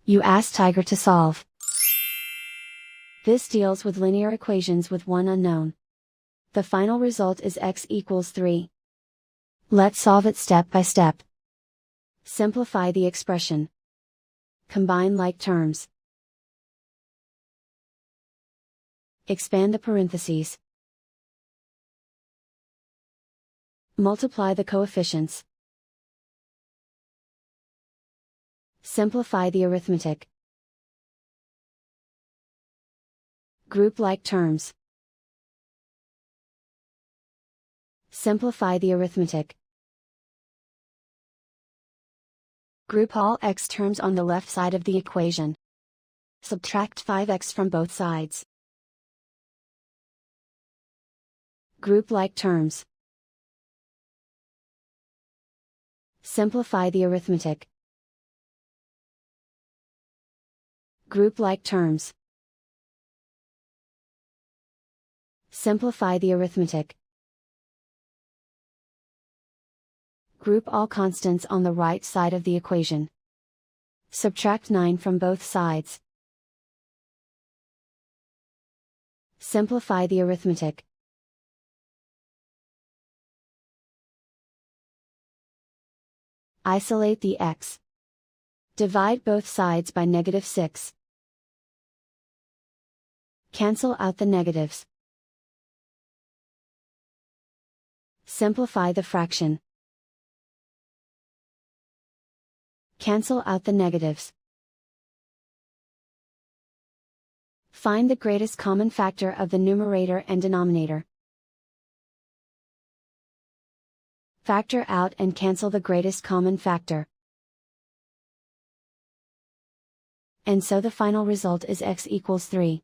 You ask Tiger to solve. This deals with linear equations with one unknown. The final result is x equals 3. Let's solve it step by step. Simplify the expression. Combine like terms. Expand the parentheses. Multiply the coefficients. Simplify the arithmetic. Group like terms. Simplify the arithmetic. Group all x terms on the left side of the equation. Subtract 5x from both sides. Group like terms. Simplify the arithmetic. Group like terms. Simplify the arithmetic. Group all constants on the right side of the equation. Subtract 9 from both sides. Simplify the arithmetic. Isolate the x. Divide both sides by -6. Cancel out the negatives. Simplify the fraction. Cancel out the negatives. Find the greatest common factor of the numerator and denominator. Factor out and cancel the greatest common factor. And so the final result is x equals 3.